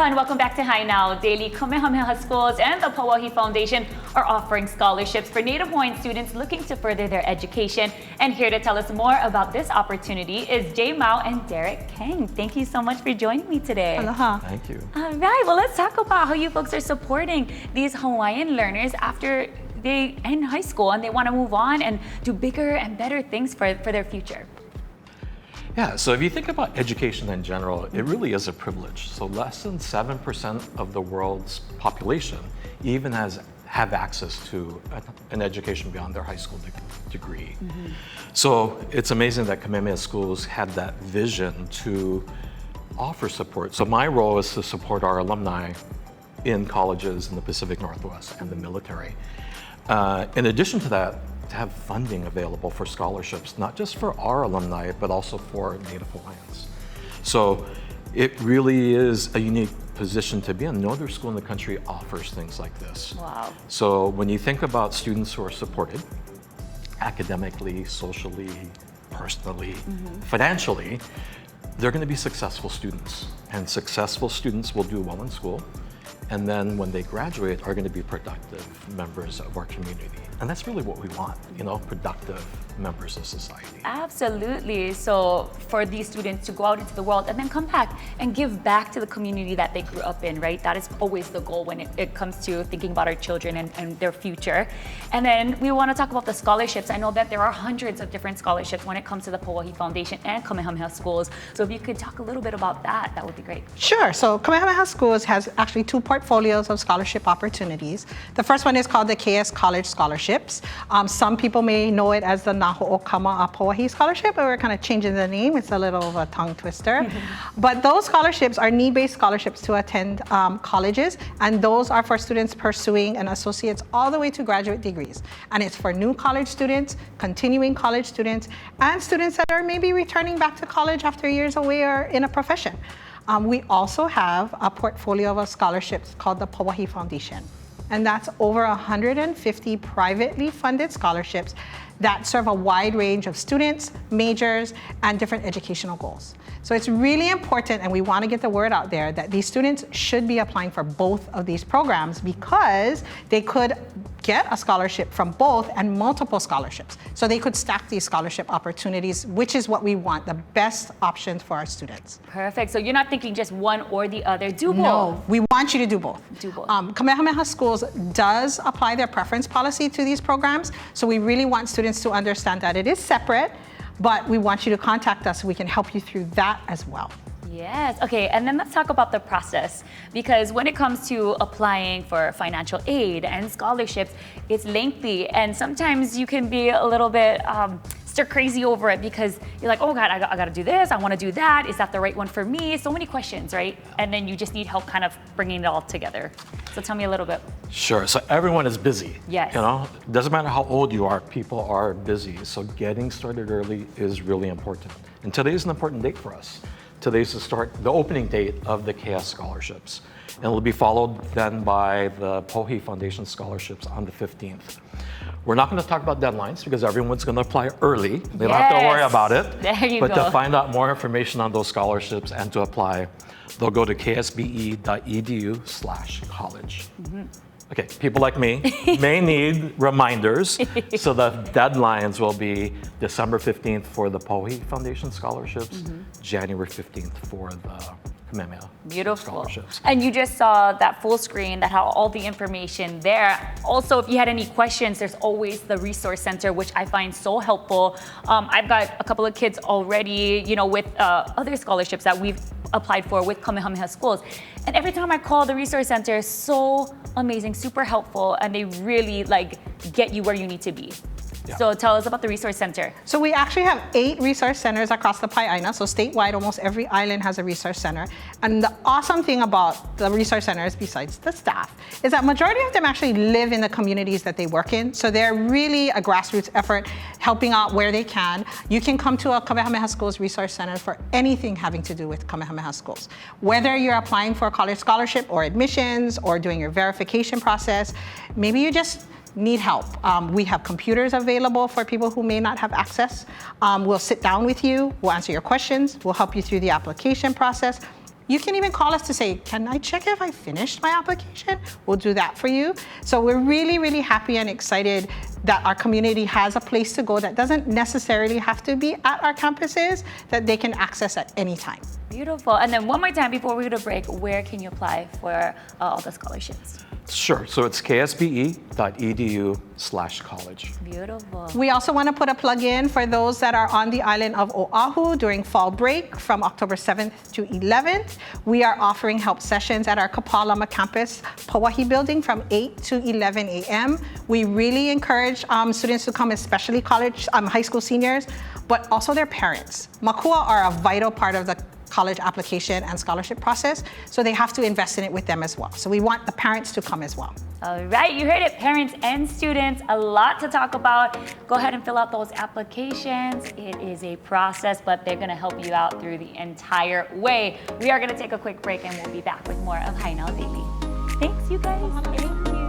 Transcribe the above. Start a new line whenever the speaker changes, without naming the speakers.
everyone, welcome back to Hi Now Daily. Kamehameha Schools and the Pauahi Foundation are offering scholarships for Native Hawaiian students looking to further their education. And here to tell us more about this opportunity is Jay Mao and Derek Kang. Thank you so much for joining me today.
Aloha.
Thank you.
All right, well, let's talk about how you folks are supporting these Hawaiian learners after they end high school and they want to move on and do bigger and better things for their future.
Yeah, so if you think about education in general, it really is a privilege. So less than 7% of the world's population even have access to an education beyond their high school degree. So it's amazing that Kamehameha Schools had that vision to offer support. So my role is to support our alumni in colleges in the Pacific Northwest and the military. In addition to that, to have funding available for scholarships, not just for our alumni, but also for Native Hawaiians. So it really is a unique position to be in. No other school in the country offers things like this.
Wow.
So when you think about students who are supported academically, socially, personally, financially, they're going to be successful students. And successful students will do well in school. And then when they graduate, are going to be productive members of our community. And that's really what we want, productive members of society.
Absolutely. So for these students to go out into the world and then come back and give back to the community that they grew up in, right? That is always the goal when it comes to thinking about our children and their future. And then we want to talk about the scholarships. I know that there are hundreds of different scholarships when it comes to the Pauahi Foundation and Kamehameha Schools. So if you could talk a little bit about that, that would be great.
Sure. So Kamehameha Schools has actually two portfolios of scholarship opportunities. The first one is called the KS College Scholarships. Some people may know it as the Naho'okama Pauahi Scholarship, but we're kind of changing the name. It's a little of a tongue twister. But those scholarships are need-based scholarships to attend colleges, and those are for students pursuing an associate's all the way to graduate degrees. And it's for new college students, continuing college students, and students that are maybe returning back to college after years away or in a profession. We also have a portfolio of scholarships called the Pauahi Foundation. And that's over 150 privately funded scholarships that serve a wide range of students, majors, and different educational goals. So it's really important, and we want to get the word out there, that these students should be applying for both of these programs because they could get a scholarship from both and multiple scholarships. So they could stack these scholarship opportunities, which is what we want, the best options for our students.
Perfect. So you're not thinking just one or the other, do both.
No, we want you to do both.
Do both.
Kamehameha Schools does apply their preference policy to these programs, so we really want students to understand that it is separate, but we want you to contact us so we can help you through that as well.
Yes. Okay. And then let's talk about the process, because when it comes to applying for financial aid and scholarships, it's lengthy, and sometimes you can be a little bit stir crazy over it because you're like, oh God, I got to do this. I want to do that. Is that the right one for me? So many questions, right? And then you just need help kind of bringing it all together. So tell me a little bit.
Sure. So everyone is busy.
Yes.
Doesn't matter how old you are, people are busy. So getting started early is really important. And today is an important date for us. Today's the opening date of the KS scholarships. And it'll be followed then by the Pauahi Foundation scholarships on the 15th. We're not going to talk about deadlines because everyone's going to apply early. They don't have to worry about it.
There you
go.
But
to find out more information on those scholarships and to apply, they'll go to ksbe.edu/college. Okay, people like me may need reminders. So the deadlines will be December 15th for the Pauahi Foundation scholarships, January 15th for the Kamehameha scholarships.
And you just saw that full screen that had all the information there. Also, if you had any questions, there's always the resource center, which I find so helpful. I've got a couple of kids already, with other scholarships that we've applied for with Kamehameha Schools. And every time I call the resource center, it's so amazing, super helpful, and they really get you where you need to be. Yeah. So tell us about the resource center.
So we actually have 8 resource centers across the Pai'aina. So statewide, almost every island has a resource center. And the awesome thing about the resource centers, besides the staff, is that majority of them actually live in the communities that they work in. So they're really a grassroots effort, helping out where they can. You can come to a Kamehameha Schools resource center for anything having to do with Kamehameha Schools. Whether you're applying for a college scholarship or admissions or doing your verification process, maybe you just need help. We have computers available for people who may not have access. We'll sit down with you, we'll answer your questions, we'll help you through the application process. You can even call us to say, can I check if I finished my application? We'll do that for you. So we're really, really happy and excited that our community has a place to go that doesn't necessarily have to be at our campuses, that they can access at any time.
Beautiful. And then one more time before we go to break, where can you apply for all the scholarships?
Sure. So it's ksbe.edu/college.
Beautiful.
We also want to put a plug in for those that are on the island of Oahu during fall break from October 7th to 11th. We are offering help sessions at our Kapalama campus Pauahi building from 8 to 11 a.m. We really encourage students to come, especially high school seniors, but also their parents. Makua are a vital part of the college application and scholarship process, so they have to invest in it with them as well. So we want the parents to come as well.
All right, you heard it, parents and students, a lot to talk about. Go ahead and fill out those applications. It is a process, but they're gonna help you out through the entire way. We are gonna take a quick break and we'll be back with more of Hi Now Daily. Thanks, you guys. Thank you.